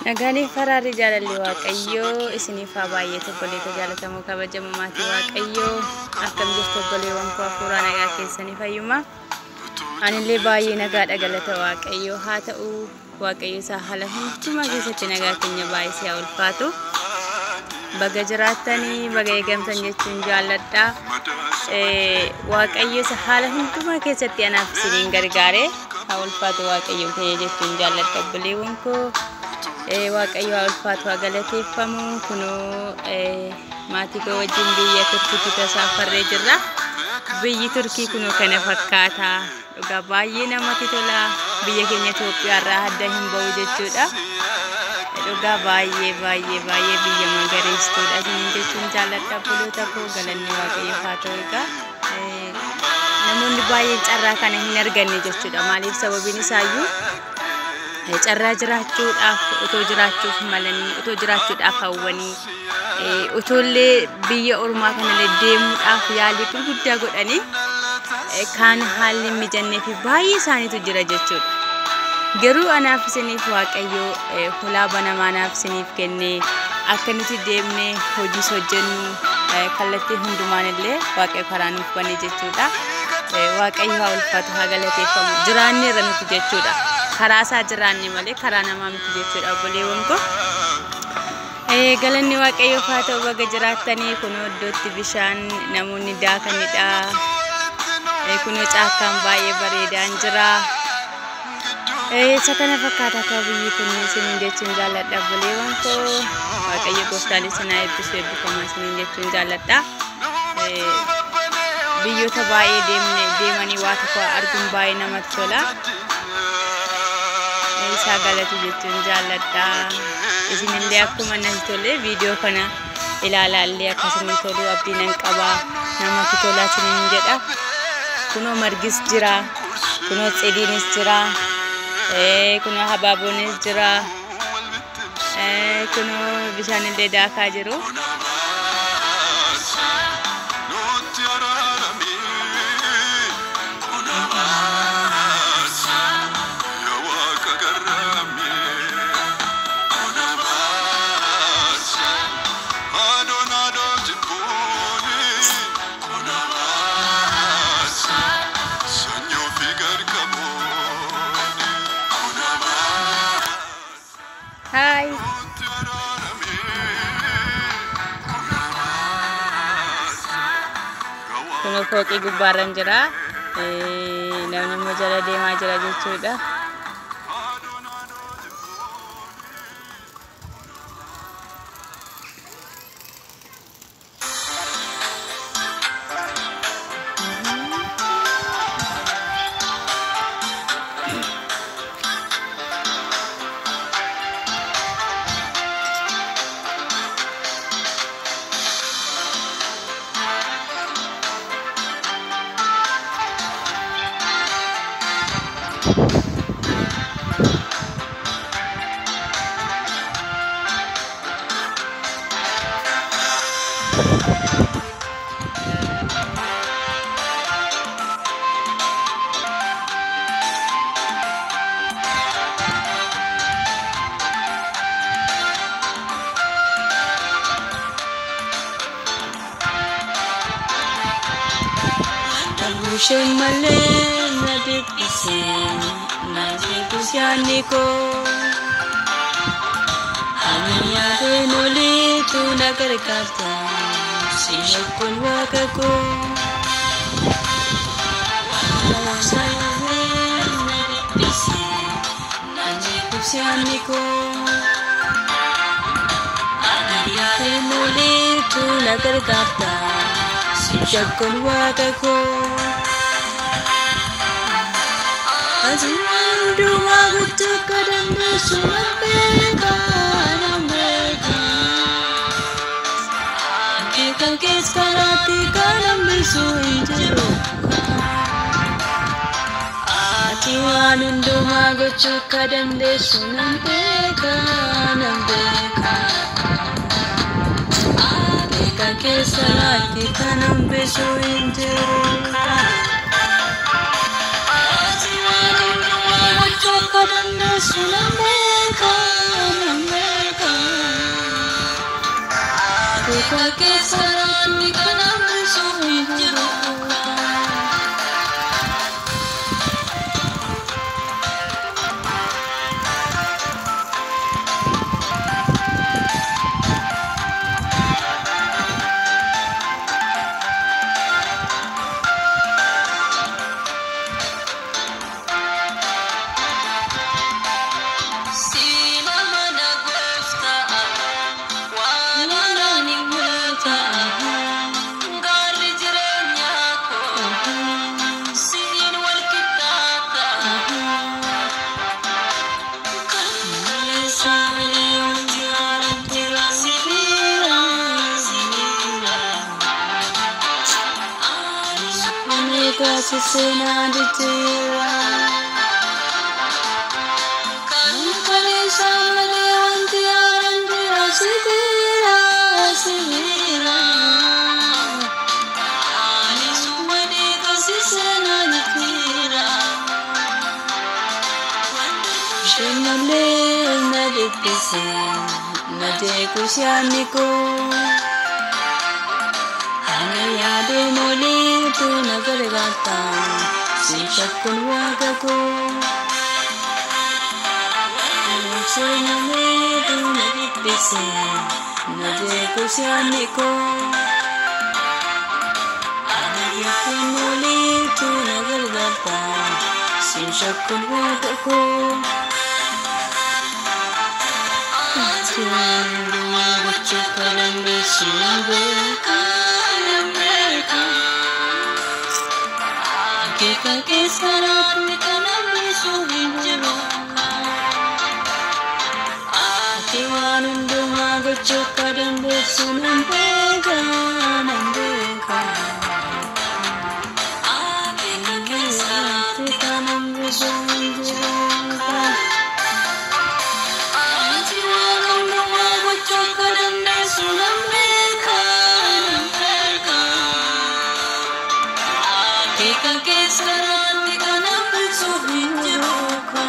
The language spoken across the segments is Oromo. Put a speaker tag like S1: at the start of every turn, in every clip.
S1: Nagani farari jaalalli waaqayyo isiniif baay'ee tobboleetota jaalatamoo kabajamoo maatii waaqayyo akkam jirtu tobboleewwan koo hafuura nagaa keessanii fayyuma anillee baay'ee nagaadha galata waaqayyo haa ta'u waaqayyo isaa haala hundumaa keessatti nagaa keenya baay'isee ulfaatu baga jiraatanii baga eegamtan jechuun jaalladha waaqayyo isaa haala hundumaa keessatti anaaf isiniin gargaare haa ulfaatu waaqayyo ta'ee jechuun jaalladha obboleewwan koo waaqayyo ulfaatu galateeffamu kuno maatii koo wajjin biyya Turkii tasaafarree jirra biyyi Turkii kuno kana fakkaata dhugaa baay'ee namatti tola biyya keenya Itoophiyaa irraa adda hin ba'u jechuudha dhugaa baay'ee biyya magariistuudha jechuun jaalladha obboloota koo galanni waaqayyo haa ta'u egaa namoonni baay'een carraa kana hin arganne jechuudha maaliif sababiin isaayyuu carraa jiraachuudhaaf utoo jiraachuuf malanii utoo jiraachuudhaaf hawwanii utollee biyya ormaa kana deemuudhaaf yaalii gurguddaa godhanii kan haalli mijannee fi baay'ee isaaniitu jira jechuudha garuu anaaf isiniif waaqayyo hulaa banamaa anaaf isiniif kennee akka nuti deemnee hojii hojjennu kallattii hundumaan illee waaqayyo karaa nuuf banee jechuudha waaqayyo haa ulfaatu haa galateeffamu jiraanne irra nuti jechuudha karaa isaa jiraanne malee karaa namaa miti jechuudha obboleewwan koo galanni waaqayyo haa ta'u baga jiraatanii kunoo iddootti bishaan namoonni daakanidha kunoo caakkaan baay'ee bareedaan jira isa kana fakkaata akka biyyi kun isiniin jechuun jaalladha obboleewwan koo waaqayyo gooftaan isin haa eebbisu eebbifamaa isiniin jechuun jaalladha biyyoota baay'ee deemanii waa tokko arguun baay'ee namatti tola isa galatu jechuun jaalladha isinillee akkuma nan tole viidiyoo kana ilaalaallee akkasumas tolu abdiin qaba namatti tola isiniin jedha kunoo margis jira kunoo tsidiinis jira kunoo habaabonis jira kunoo bishaanillee daakaa jiru Hai. Kuno foqii gubbaarran jira. Namni immoo jala deemaa jira jechuudha. Shemale nadipise najibusianiko Aniya denoli tu nagarkata siyakun wakako nadipise najibusianiko Aniya denoli tu nagarkata siyakun wakako Azimanduma gutukadanda sumapeka nameka Akikan keskarati kanambisu injero Akiwanunduma gutukadanda sumapeka nameka Akikan keskarati kanambisu injero Sesena di tira, kali sama dewan tiaran tira sibira sibira, ani semua di sesena di tira, jenale nadi pise nade kusyaniku. Yade mole tu nagar gata, sishakun wagaku. Sename tu nagipise, nade kusyaniko. Yade mole tu nagar gata, sishakun wagaku. Atiwan dua bocah kalang bersinaga. Kake sarat kanam suhin jeboka ati wanundu magocho kadam besunam bega nambeka ati kake sarat kanam suhin jeboka ati wanundu magocho kadam besunam bega nambeka ati kake sarat kanam suhin jeboka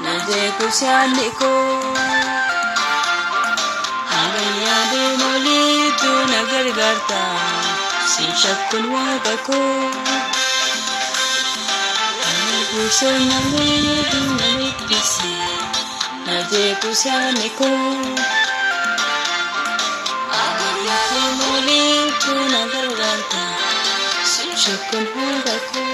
S1: Nade kusyaniko Agayade mole tu nagar garta Sishakun wagaku Kusanale tu nalipisi Nade kusyaniko Agayade mole tu nagar garta Sishakun wagaku